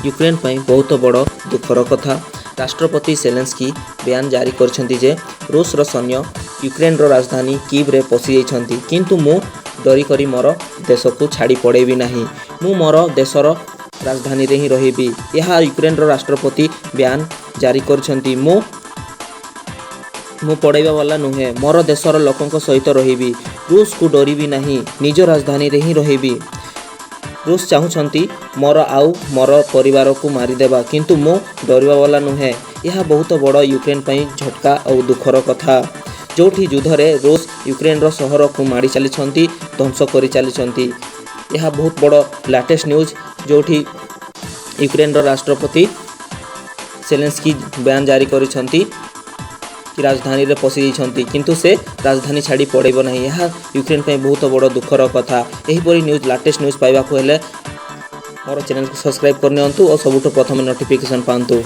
Ukraine पर बहुत बड़ दुखर कथा। राष्ट्रपति सेलेंस्की बयान जारी करछंती जे रूसर सैन्य यूक्रेन राजधानी कीव रे पशि जाइछंती, किंतु मु डरी करी मोर देश को छाड़ी पड़ेबी नहीं, मु मोर देशर राजधानी रे ही रहिबी। यह यूक्रेन राष्ट्रपति बयान जारी करछंती। मु पड़ेबा वाला नुहे, मोर देशर लोकंक सहित रहिबी, रूस को डरिबी नहीं, निज राजधानी रे ही रहिबी। रूस चाहूँगी मोर आउ मोर परिवार को मारिदेवा, किंतु मु डरिबा वाला नुहे। यह बहुत बड़ यूक्रेन पर झटका और दुखर कथा, जोठी युद्ध रे रूस यूक्रेन रो सहर को मारी चली ध्वंस कर चली। यह बहुत बड़ लेटेस्ट न्यूज, जोठी यूक्रेन रो राष्ट्रपति सेलेंस्की बयान जारी करिसंती कि राजधानी रे पशि जाइछंती, किंतु से राजधानी छाड़ी पड़ेबो नहीं। यह यूक्रेन पे बहुत बड़ दुखर कथा। एहीपरि न्यूज लेटेस्ट न्यूज पाइबा को हेले मोर चैनल को सब्सक्राइब करनियंतु और सबुठ प्रथम नोटिफिकेशन पांतु।